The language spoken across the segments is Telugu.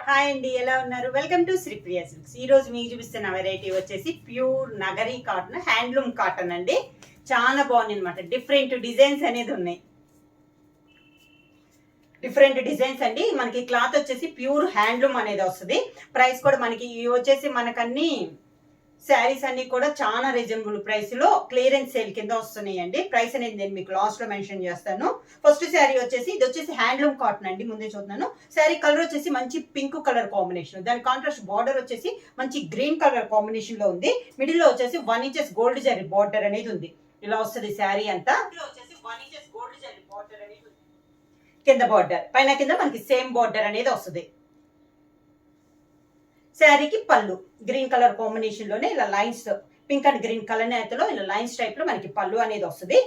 హాయ్ అండి, ఎలా ఉన్నారు? Welcome to Sripriya silks. ఈ రోజు మీకు చూపిస్తున్న వెరైటీ వచ్చేసి ప్యూర్ నగరీ కాటన్, హ్యాండ్లూమ్ కాటన్ అండి. చాలా బాగుంది అనమాట. డిఫరెంట్ డిజైన్స్ అనేది ఉన్నాయి. డిఫరెంట్ డిజైన్స్ అండి. మనకి క్లాత్ వచ్చేసి ప్యూర్ హ్యాండ్లూమ్ అనేది వస్తుంది. ప్రైస్ కూడా మనకి వచ్చేసి మనకన్నీ శారీస్ అన్ని కూడా చాలా రీజనబుల్ ప్రైస్ లో క్లియరెన్స్ సేల్ కింద వస్తున్నాయండి. ప్రైస్ అనేది నేను మీకు లాస్ట్ లో మెన్షన్ చేస్తాను. ఫస్ట్ శారీ వచ్చేసి ఇది వచ్చేసి హ్యాండ్లూమ్ కాటన్ అండి. ముందే చూస్తున్నాను. శారీ కలర్ వచ్చేసి మంచి పింక్ కలర్ కాంబినేషన్, దాని కాంట్రాస్ట్ బార్డర్ వచ్చేసి మంచి గ్రీన్ కలర్ కాంబినేషన్ లో ఉంది. మిడిల్ లో వచ్చేసి 1 ఇంచెస్ గోల్డ్ జరీ బార్డర్ అనేది ఉంది. ఇలా వస్తుంది శారీ అంతా. వచ్చేసి 1 ఇంచెస్ గోల్డ్ జరీ బార్డర్ అనేది ఉంది. కింద బార్డర్ పైన కింద మనకి సేమ్ బార్డర్ అనేది వస్తుంది. శారీకి పళ్ళు గ్రీన్ కలర్ కాంబినేషన్ లోనే ఇలా లైన్స్, పింక్ అండ్ గ్రీన్ కలనేతలో ఇలా లైన్స్ టైప్ లో మనకి పళ్ళు అనేది వస్తుంది.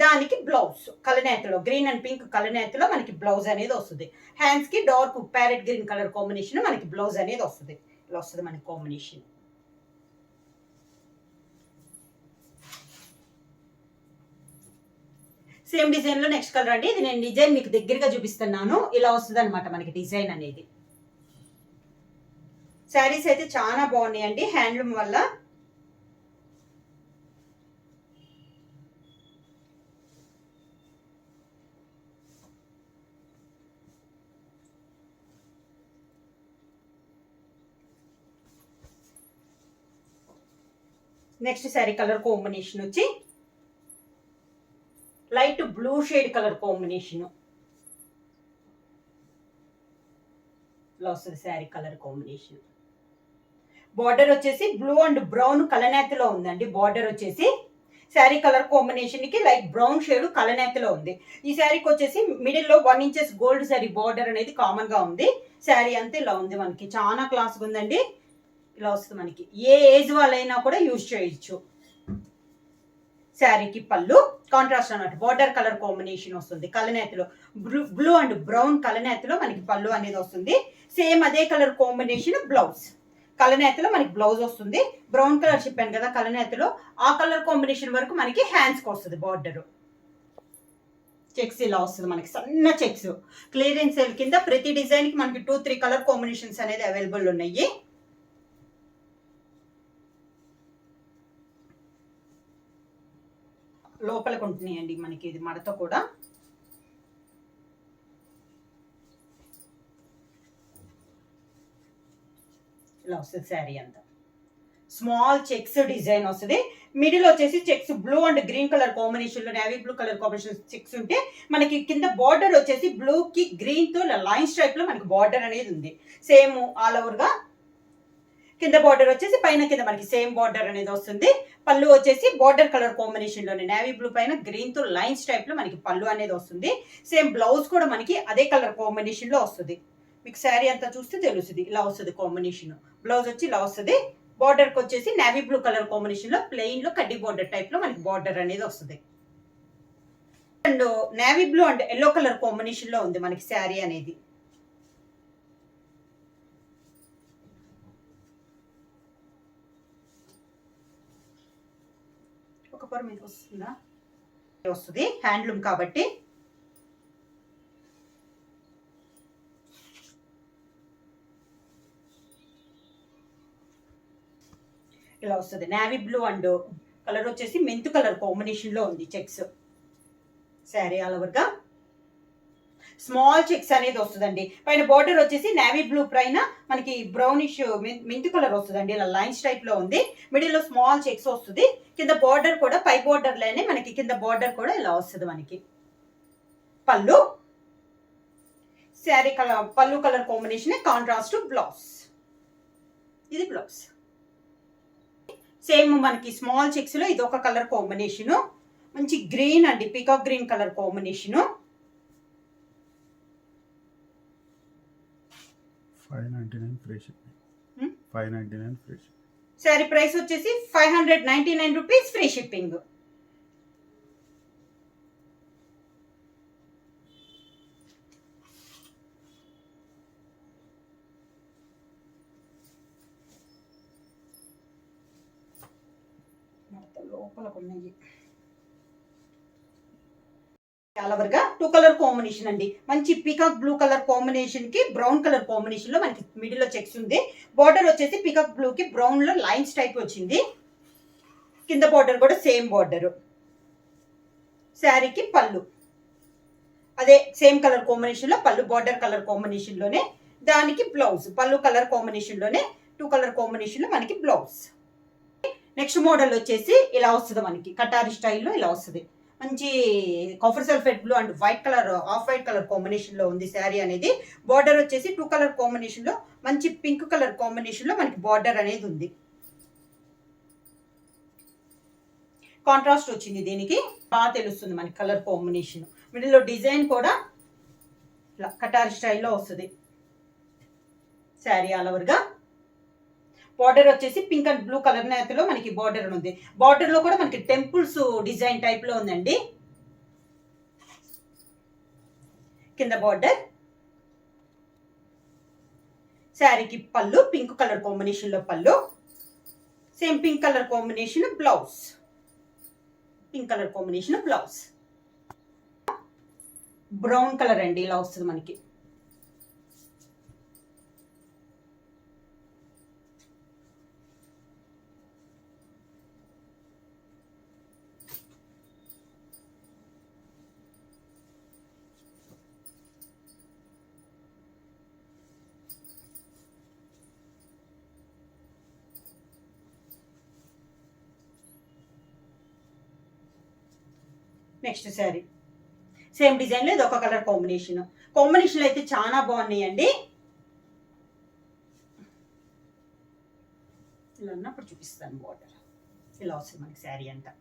దానికి బ్లౌజ్ కలనేతలో గ్రీన్ అండ్ పింక్ కలనేతలో మనకి బ్లౌజ్ అనేది వస్తుంది. హ్యాండ్స్ కి dark parrot green colour combination మనకి బ్లౌజ్ అనేది వస్తుంది. ఇలా వస్తుంది మనకి కాంబినేషన్. సేమ్ డిజైన్ లో నెక్స్ట్ కలర్ అండి. ఇది నేను డిజైన్ మీకు దగ్గరగా చూపిస్తున్నాను. ఇలా వస్తుంది అనమాట మనకి డిజైన్ అనేది. శారీస్ అయితే చాలా బాగున్నాయండి హ్యాండ్లూమ్ వల్ల. నెక్స్ట్ శారీ కలర్ కాంబినేషన్ వచ్చి light blue shade colour combination. ఇలా వస్తుంది శారీ కలర్ కాంబినేషన్. బార్డర్ వచ్చేసి బ్లూ అండ్ బ్రౌన్ కలనేతలో ఉందండి. బార్డర్ వచ్చేసి శారీ కలర్ కాంబినేషన్ కి లైట్ బ్రౌన్ షేడ్ కలనేతలో ఉంది. ఈ శారీకి వచ్చేసి మిడిల్ లో 1 ఇంచెస్ గోల్డ్ శారీ బార్డర్ అనేది కామన్ గా ఉంది. శారీ అంతా ఇలా ఉంది మనకి. చాలా క్లాస్ ఉందండి. ఇలా వస్తుంది మనకి. ఏ ఏజ్ వాళ్ళైనా కూడా యూజ్ చేయొచ్చు. శారీకి పళ్ళు కాంట్రాస్ట్ అన్నమాట. బార్డర్ కలర్ కాంబినేషన్ వస్తుంది. కలనేతలో బ్లూ అండ్ బ్రౌన్ కలనేతలో మనకి పళ్ళు అనేది వస్తుంది. సేమ్ అదే కలర్ కాంబినేషన్ బ్లౌజ్. కలనేతలో మనకి బ్లౌజ్ వస్తుంది. బ్రౌన్ కలర్ చెప్పాను కదా కలనేతలో, ఆ కలర్ కాంబినేషన్ వరకు మనకి హ్యాండ్స్ కి వస్తుంది బార్డర్. చెక్స్ ఇలా వస్తుంది మనకి, సన్న చెక్స్. క్లియరెన్స్ సేల్ కింద ప్రతి డిజైన్ కి మనకి 2-3 కలర్ కాంబినేషన్స్ అనేది అవైలబుల్ ఉన్నాయి. లోపలికి ఉంటున్నాయండి మనకి. ఇది మడత కూడా ఇలా వస్తుంది. శారీ అంతా స్మాల్ చెక్స్ డిజైన్ వస్తుంది. మిడిల్ వచ్చేసి checks blue and green colour combination లో, navy blue colour combination checks ఉంటే మనకి కింద బార్డర్ వచ్చేసి బ్లూ కి గ్రీన్ తో లైన్స్ టైప్ లో మనకి బార్డర్ అనేది ఉంది. సేమ్ ఆల్ ఓవర్ గా కింద బార్డర్ వచ్చేసి పైన కింద మనకి సేమ్ బార్డర్ అనేది వస్తుంది. పళ్ళు వచ్చేసి బార్డర్ కలర్ కాంబినేషన్ లోనే నేవీ బ్లూ పైన గ్రీన్ తో లైన్స్ టైప్ లో మనకి పళ్ళు అనేది వస్తుంది. సేమ్ బ్లౌజ్ కూడా మనకి అదే కలర్ కాంబినేషన్ లో వస్తుంది. మీకు శారీ అంతా చూస్తే తెలుస్తుంది. ఇలా వస్తుంది కాంబినేషన్. బ్లౌజ్ వచ్చి ఇలా వస్తుంది. బార్డర్ కి వచ్చేసి నేవీ బ్లూ కలర్ కాంబినేషన్ లో ప్లెయిన్ లో కడ్డీ బార్డర్ టైప్ లో మనకి బార్డర్ అనేది వస్తుంది. And navy blue and yellow colour combination లో ఉంది మనకి శారీ అనేది. ఒక పొర మీద వస్తుందా? వస్తుంది హ్యాండ్లూమ్ కాబట్టి. ఇలా వస్తుంది. నేవీ బ్లూ అండ్ కలర్ వచ్చేసి మెంతు కలర్ కాంబినేషన్ లో ఉంది చెక్స్. శారీ ఆల్ ఓవర్ గా స్మాల్ చెక్స్ అనేది వస్తుందండి. పైన బార్డర్ వచ్చేసి నేవీ బ్లూ పైన మనకి బ్రౌనిష్ మెంతు కలర్ వస్తుందండి. ఇలా లైన్స్ టైప్ లో ఉంది. మిడిల్ లో స్మాల్ చెక్స్ వస్తుంది. కింద బార్డర్ కూడా పై బార్డర్ లోనే మనకి కింద బార్డర్ కూడా ఇలా వస్తుంది మనకి. పళ్ళు శారీ కలర్ పళ్ళు కలర్ కాంబినేషన్ కాంట్రాస్ట్ బ్లౌజ్. ఇది బ్లౌజ్. సేమ్ మనకి స్మాల్ చెక్స్ లో ఇది ఒక కలర్ కాంబినేషన్. మంచి గ్రీన్ అండి, peacock green colour combination. 599 free shipping. 599 free shipping. Sari price వచ్చేసి 599 రూపీస్ ఫ్రీ షిప్పింగ్. లోపల ఉన్నాయి. ఆల్ ఓవర్ గా 2 కలర్ కాంబినేషన్ అండి. మంచి పీకాక్ బ్లూ కలర్ కాంబినేషన్ కి బ్రౌన్ కలర్ కాంబినేషన్ లో మనకి మిడిల్ లో చెక్స్ ఉంది. బార్డర్ వచ్చేసి పీకాక్ బ్లూ కి బ్రౌన్ లో లైన్స్ టైప్ వచ్చింది. కింద బార్డర్ కూడా సేమ్ బార్డర్. శారీకి పళ్ళు అదే సేమ్ కలర్ కాంబినేషన్ లో పళ్ళు బార్డర్ కలర్ కాంబినేషన్ లోనే, దానికి బ్లౌజ్ పళ్ళు కలర్ కాంబినేషన్ లోనే 2 కలర్ కాంబినేషన్ లో మనకి బ్లౌజ్. నెక్స్ట్ మోడల్ వచ్చేసి ఇలా వస్తుంది మనకి కటారి స్టైల్లో ఇలా వస్తుంది. మంచి copper sulphate blue and white colour of white colour combination లో ఉంది శారీ అనేది. బార్డర్ వచ్చేసి 2 కలర్ కాంబినేషన్ లో మంచి పింక్ కలర్ కాంబినేషన్ లో మనకి బార్డర్ అనేది ఉంది. కాంట్రాస్ట్ వచ్చింది దీనికి, బాగా తెలుస్తుంది మనకి కలర్ కాంబినేషన్. మిడిల్ లో డిజైన్ కూడా ఇలా కటారి స్టైల్లో వస్తుంది. శారీ ఆల్ ఓవర్ గా బార్డర్ వచ్చేసి పింక్ అండ్ బ్లూ కలర్ నేతలో మనకి బార్డర్ ఉంది. బార్డర్ లో కూడా మనకి టెంపుల్స్ డిజైన్ టైప్ లో ఉందండి. కింద బార్డర్, శారీకి పళ్ళు పింక్ కలర్ కాంబినేషన్ లో పళ్ళు, same pink colour combination blouse. Pink colour combination blouse. Brown colour అండి ఇలా వస్తుంది మనకి. నెక్స్ట్ శారీ సేమ్ డిజైన్ లో ఇది ఒక కలర్ కాంబినేషన్. కాంబినేషన్ అయితే చాలా బాగున్నాయండి. ఇలా ఉన్నప్పుడు చూపిస్తాను. బార్డర్ ఇలా వస్తుంది మనకి శారీ అంతా.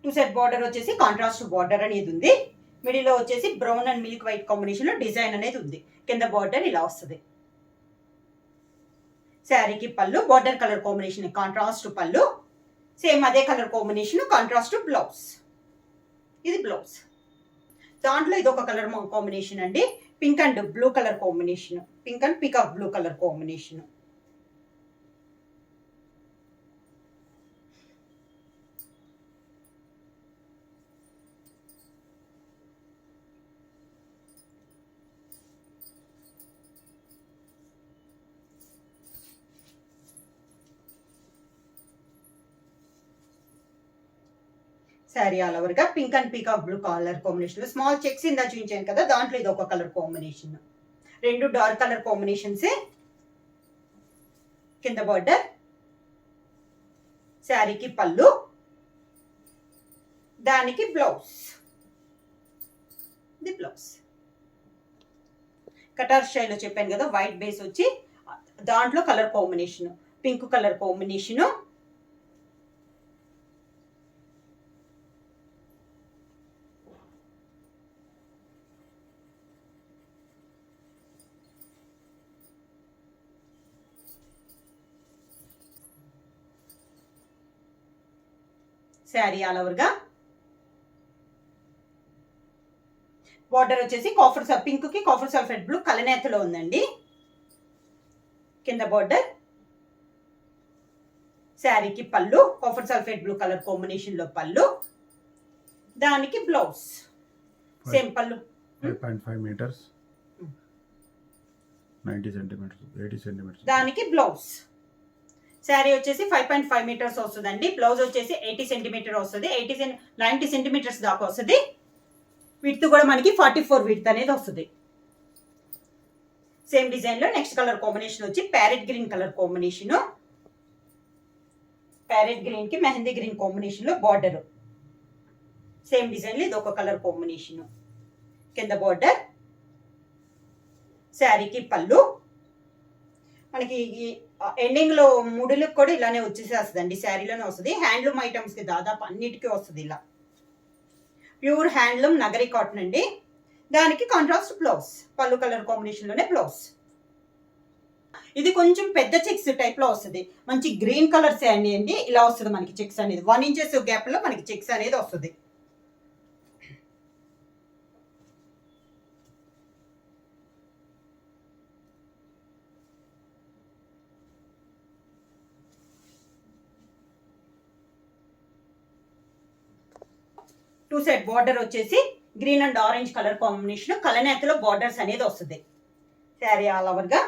2 సెట్ బార్డర్ వచ్చేసి కాంట్రాస్ట్ బార్డర్ అనేది ఉంది. మిడిల్ లో వచ్చేసి brown and milk white combination లో డిజైన్ అనేది ఉంది. కింద బార్డర్ ఇలా వస్తుంది. శారీకి పళ్ళు బార్డర్ కలర్ కాంబినేషన్ కాంట్రాస్ట్ పళ్ళు, సేమ్ అదే కలర్ కాంబినేషన్ కాంట్రాస్ట్ బ్లౌజ్. ఇది బ్లౌజ్. దాంట్లో ఇది ఒక కలర్ కాంబినేషన్ అండి. Pink and blue colour combination, pink and peacock blue colour combination. Sari all over గా pink and peacock blue colour combination లో స్మాల్ చెక్స్ ఇందా చూపించాను కదా, దాంట్లో ఇది ఒక కలర్ కాంబినేషన్. రెండు డార్క్ కలర్ కాంబినేషన్స్. కింద బార్డర్, శారీకి పళ్ళు, దానికి బ్లౌజ్. ఇది బ్లౌజ్. కటార్ స్టైల్ లో చెప్పాను కదా, వైట్ బేస్ వచ్చి దాంట్లో colour combination pink colour combination. Sari all over గా బార్డర్ వచ్చేసి పింక్ కి కాఫర్ సల్ఫేట్ బ్లూ కలనేతలో ఉందండి. కింద బార్డర్, శారీకి పళ్ళు copper sulphate blue colour combination లో పళ్ళు, దానికి బ్లౌజ్. సేమ్ పళ్ళు 5.5 meters 90 centimeters 80 centimeters. దానికి బ్లౌజ్. శారీ వచ్చేసి 5.5 meters వస్తుందండి. బ్లౌజ్ వచ్చేసి 80 centimeter వస్తుంది. 90 centimeters దాకా వస్తుంది. విడ్త్ కూడా మనకి 44 విడ్త్ అనేది వస్తుంది. సేమ్ డిజైన్ లో నెక్స్ట్ కలర్ కాంబినేషన్ వచ్చి parrot green colour combination. Parrot green కి మెహందీ గ్రీన్ కాంబినేషన్ లో బార్డర్. సేమ్ డిజైన్ లో ఇది ఒక కలర్ కాంబినేషన్. కింద బార్డర్, శారీకి పళ్ళు, మనకి ఎండింగ్ లో ముడులకు కూడా ఇలానే వచ్చేసేస్తుందండి. శారీలోనే వస్తుంది. హ్యాండ్లూమ్ ఐటమ్స్ కి దాదాపు అన్నిటికీ వస్తుంది ఇలా. ప్యూర్ హ్యాండ్లూమ్ నగరీ కాటన్ అండి. దానికి కాంట్రాస్ట్ బ్లౌజ్ పళ్ళు కలర్ కాంబినేషన్ లోనే బ్లౌజ్. ఇది కొంచెం పెద్ద చెక్స్ టైప్ లో వస్తుంది. మంచి గ్రీన్ కలర్ శారీ అండి. ఇలా వస్తుంది మనకి చెక్స్ అనేది 1 inches గ్యాప్ లో మనకి చెక్స్ అనేది వస్తుంది. టూ సైడ్ బార్డర్ వచ్చేసి green and orange colour combination కలనేతలో బార్డర్స్ అనేది వస్తుంది. శారీ ఆల్ ఓవర్ గా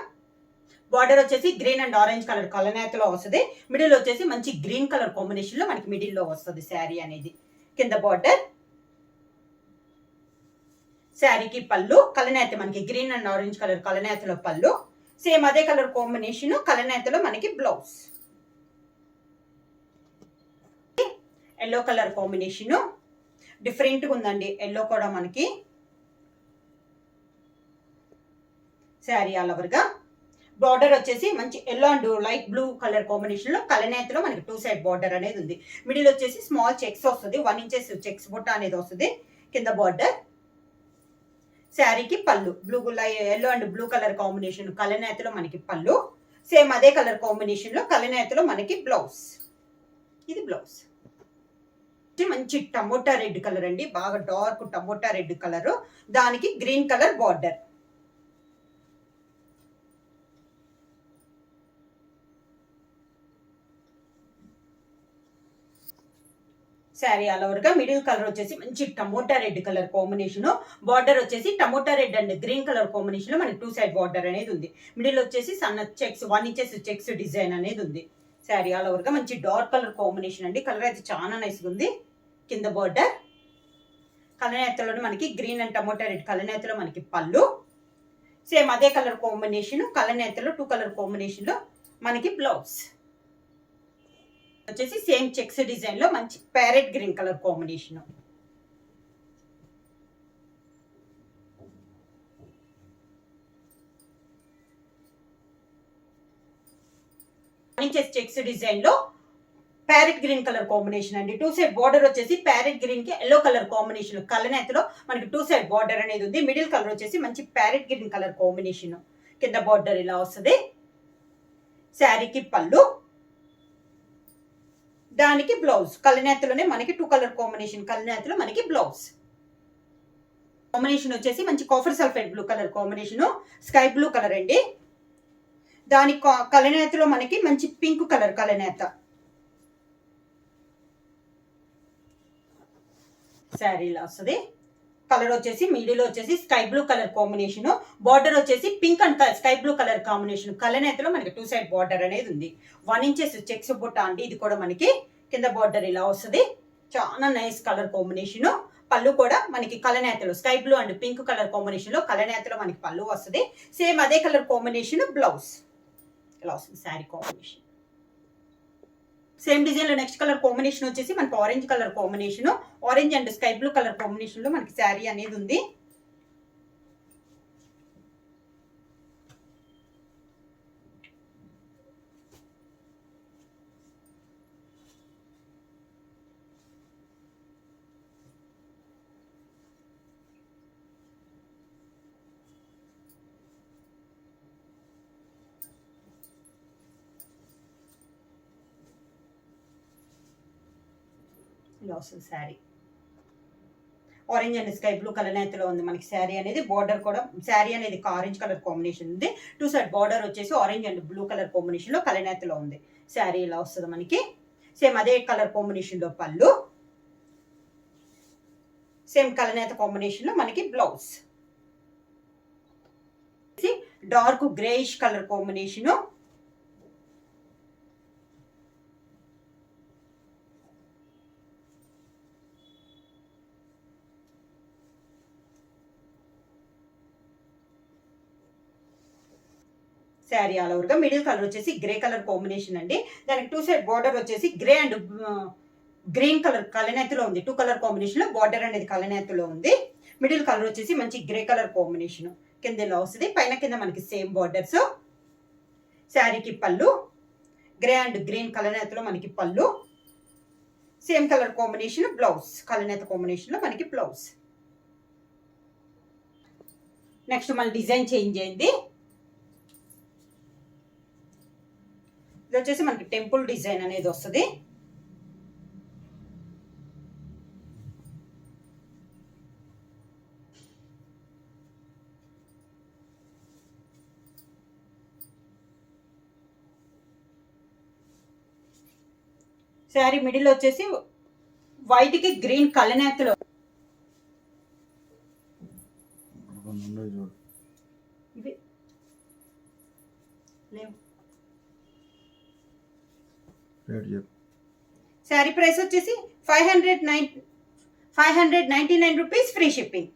బార్డర్ వచ్చేసి గ్రీన్ అండ్ ఆరెంజ్ కలర్ కలనేతలో వస్తుంది. మిడిల్ వచ్చేసి మంచి గ్రీన్ కలర్ కాంబినేషన్ లో మనకి మిడిల్ లో వస్తుంది శారీ అనేది. కింద బార్డర్, శారీకి పళ్ళు కలనేత మనకి గ్రీన్ అండ్ ఆరెంజ్ కలర్ కలనేతలో పళ్ళు. సేమ్ అదే కలర్ కాంబినేషన్ కలనేతలో మనకి blouse. Yellow colour combination different గా ఉందండి. ఎల్లో కూడా మనకి శారీ ఆల్ ఓవర్ గా బార్డర్ వచ్చేసి మంచి yellow and light blue colour combination లో కలనేతలో మనకి 2 సైడ్ బార్డర్ అనేది ఉంది. మిడిల్ వచ్చేసి స్మాల్ చెక్స్ వస్తుంది, 1 ఇంచెస్ చెక్స్ బుట్ట అనేది వస్తుంది. కింద బార్డర్, శారీకి పళ్ళు blue yellow and blue colour combination కలనేతలో మనకి పళ్ళు. సేమ్ అదే కలర్ కాంబినేషన్ లో కలనేతలో మనకి బ్లౌజ్. ఇది బ్లౌజ్. మంచి టమోటా రెడ్ కలర్ అండి, బాగా డార్క్ టమోటా రెడ్ కలర్, దానికి green colour border. Sari all over గా మిడిల్ కలర్ వచ్చేసి మంచి tomato red colour combination, border వచ్చేసి tomato red and green colour combination లో మనకి 2 సైడ్ బార్డర్ అనేది ఉంది. మిడిల్ వచ్చేసి సన్న చెక్స్ 1 ఇంచెస్ చెక్స్ డిజైన్ అనేది ఉంది. శారీ ఆల్ ఓవర్ గా మంచి డార్క్ కలర్ కాంబినేషన్ అండి, కలర్ అయితే చాలా నైస్ గా ఉంది. కింద బార్డర్ కలనేతలోనే మనకి గ్రీన్ అండ్ టమోటా రెడ్ కలనేతలో మనకి పళ్ళు. సేమ్ అదే కలర్ కాంబినేషన్ కలనేతలో 2 కలర్ కాంబినేషన్ లో మనకి బ్లౌజ్ వచ్చేసి సేమ్ చెక్స్ డిజైన్ లో మంచి parrot green colour combination. Checks design లో ప్యారెట్ గ్రీన్ కలర్ కాంబినేషన్ అండి. 2 సైడ్ బార్డర్ వచ్చేసి ప్యారెట్ గ్రీన్ కి ఎల్లో కలర్ కాంబినేషన్ కలనేతలో మనకి 2 సైడ్ బార్డర్ అనేది ఉంది. మిడిల్ కలర్ వచ్చేసి మంచి ప్యారెట్ గ్రీన్ కలర్ కాంబినేషన్. కింద బార్డర్ ఇలా వస్తుంది. శారీకి పళ్ళు, దానికి బ్లౌజ్ కలనేతలోనే మనకి 2 కలర్ కాంబినేషన్ కలనేతలో మనకి బ్లౌజ్. కాంబినేషన్ వచ్చేసి మంచి copper sulphate blue colour combination, sky blue colour అండి. దాని కలనేతలో మనకి మంచి పింక్ కలర్ కలనేత. శారీ ఇలా వస్తుంది. కలర్ వచ్చేసి మిడిల్ వచ్చేసి sky blue colour combination, border వచ్చేసి pink and sky blue colour combination కలనేతలో మనకి 2 సైడ్ బార్డర్ అనేది ఉంది. 1 ఇంచెస్ చెక్స్ బుట్ట అండి ఇది కూడా మనకి. కింద బార్డర్ ఇలా వస్తుంది. చాలా నైస్ కలర్ కాంబినేషన్. పళ్ళు కూడా మనకి కలనేతలో sky blue and pink colour combination లో కలనేతలో మనకి పళ్ళు వస్తుంది. సేమ్ అదే కలర్ కాంబినేషన్ బ్లౌజ్ ఇలా వస్తుంది. శారీ కాంబినేషన్ సేమ్ డిజైన్ లో నెక్స్ట్ కలర్ కాంబినేషన్ వచ్చేసి మనకి orange colour combination, orange and sky blue colour combination లో మనకి శారీ అనేది ఉంది. ఇలా వస్తుంది sari. Orange and sky blue కలనేతలో ఉంది మనకి శారీ అనేది. బార్డర్ కూడా శారీ అనేది ఆరెంజ్ కలర్ కాంబినేషన్ ఉంది. 2 సైడ్ బార్డర్ వచ్చేసి orange and blue colour combination లో కలనేతలో ఉంది. శారీ ఇలా వస్తుంది మనకి. సేమ్ అదే కలర్ కాంబినేషన్ లో పళ్ళు, సేమ్ కలనేత కాంబినేషన్ లో మనకి blouse. Dark greyish colour combination, sari all over గా మిడిల్ కలర్ వచ్చేసి గ్రే కలర్ కాంబినేషన్ అండి. దానికి 2 సైడ్ బార్డర్ వచ్చేసి గ్రే అండ్ గ్రీన్ కలర్ కలనేతలో ఉంది. 2 కలర్ కాంబినేషన్ లో బార్డర్ అనేది కలనేతలో ఉంది. మిడిల్ కలర్ వచ్చేసి మంచి గ్రే కలర్ కాంబినేషన్. కింద ఇలా వస్తుంది. పైన కింద మనకి సేమ్ బార్డర్స్. శారీకి పళ్ళు గ్రే అండ్ గ్రీన్ కలనేతలో మనకి పళ్ళు. సేమ్ కలర్ కాంబినేషన్ బ్లౌజ్ కలనేత కాంబినేషన్ లో మనకి బ్లౌజ్. నెక్స్ట్ మళ్ళీ డిజైన్ చేంజ్ అయింది. ఇది వచ్చేసి మనకి టెంపుల్ డిజైన్ అనేది వస్తుంది. శారీ మిడిల్ వచ్చేసి వైట్ కి గ్రీన్ కలనేతలో లేవు. రేట్ చెప్పు. శారీ ప్రైస్ వచ్చేసి 599 rupees, free shipping.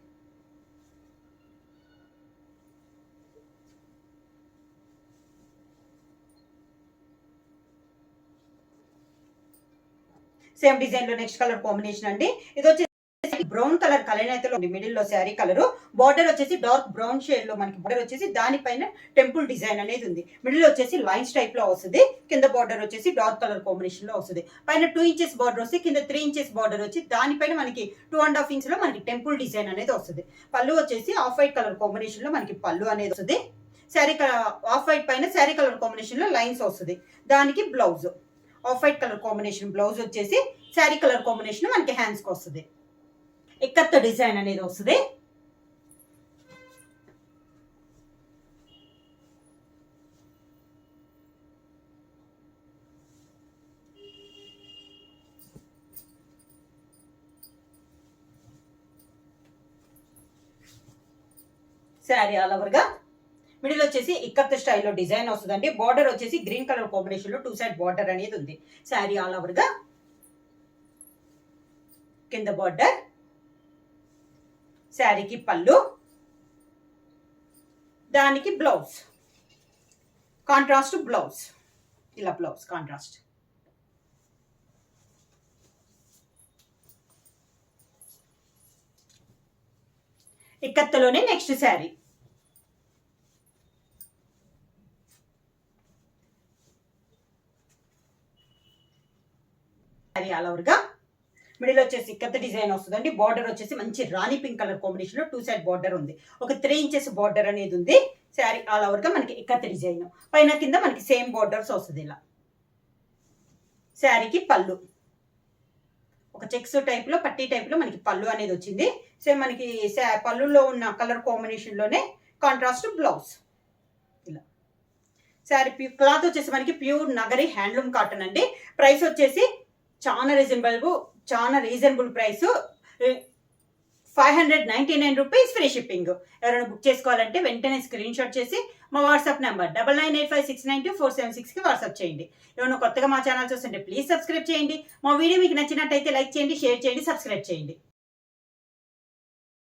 Same design లో నెక్స్ట్ కలర్ కాంబినేషన్ అండి. ఇది వచ్చేసి బ్రౌన్ కలర్ కలనేతలో ఉంది. మిడిల్ లో శారీ కలర్, బార్డర్ వచ్చేసి డార్క్ బ్రౌన్ షేడ్ లో మనకి బార్డర్ వచ్చేసి దానిపైన టెంపుల్ డిజైన్ అనేది ఉంది. మిడిల్ వచ్చేసి లైన్స్ టైప్ లో వస్తుంది. కింద బార్డర్ వచ్చేసి డార్క్ కలర్ కాంబినేషన్ లో వస్తుంది. పైన 2 ఇంచెస్ బార్డర్ వస్తుంది, కింద 3 ఇంచెస్ బార్డర్ వచ్చి దానిపైన మనకి 2.5 ఇంచ్ లో మనకి టెంపుల్ డిజైన్ అనేది వస్తుంది. పళ్ళు వచ్చేసి ఆఫ్ వైట్ కలర్ కాంబినేషన్ లో మనకి పళ్ళు అనేది వస్తుంది. శారీ ఆఫ్ వైట్ పైన శారీ కలర్ కాంబినేషన్ లో లైన్స్ వస్తుంది. దానికి blouse of white colour combination, blouse వచ్చేసి శారీ కలర్ కాంబినేషన్ మనకి హ్యాండ్స్ కి వస్తుంది. ఇక్కత్ డిజైన్ అనేది వస్తుంది. శారీ ఆల్ ఓవర్ గా మిడిల్ వచ్చేసి ఇక్కత్ స్టైల్లో డిజైన్ వస్తుందండి. బార్డర్ వచ్చేసి గ్రీన్ కలర్ కాంబినేషన్ లో 2 సైడ్ బార్డర్ అనేది ఉంది. శారీ ఆల్ ఓవర్ గా కింద బార్డర్, శారీకి పళ్ళు, దానికి బ్లౌజ్ కాంట్రాస్ట్ బ్లౌజ్. ఇలా బ్లౌజ్ కాంట్రాస్ట్. ఇక్కత్తులోనే next sari. Sari all over గా మిడిల్ వచ్చేసి ఇక్కత్ డిజైన్ వస్తుందండి. బార్డర్ వచ్చేసి మంచి రాణి పింక్ కలర్ కాంబినేషన్ లో 2 సైడ్ బార్డర్ ఉంది. ఒక 3 ఇంచెస్ బార్డర్ అనేది ఉంది. శారీ ఆల్ ఓవర్ గా మనకి ఇక్కత్ డిజైన్, పైన కింద మనకి సేమ్ బార్డర్స్ వస్తుంది. ఇలా శారీకి పళ్ళు ఒక చెక్స్ టైప్ లో, పట్టీ టైప్ లో మనకి పళ్ళు అనేది వచ్చింది. సేమ్ మనకి పళ్ళులో ఉన్న కలర్ కాంబినేషన్ లోనే కాంట్రాస్ట్ బ్లౌజ్. ఇలా శారీ క్లాత్ వచ్చేసి మనకి ప్యూర్ నగరి హ్యాండ్లూమ్ కాటన్ అండి. ప్రైస్ వచ్చేసి చాలా reasonable price, 599 rupees, free shipping. ఎవరైనా బుక్ చేసుకోవాలంటే వెంటనే స్క్రీన్ షాట్ చేసి మా వాట్సాప్ నెంబర్ 9985692476 కి వాట్సాప్ చేయండి. ఎవరైనా కొత్తగా మా ఛానల్ చూస్తుంటే ప్లీజ్ సబ్స్క్రైబ్ చేయండి. మా వీడియో మీకు నచ్చినట్టయితే లైక్ చేయండి, షేర్ చేయండి, సబ్స్క్రైబ్ చేయండి.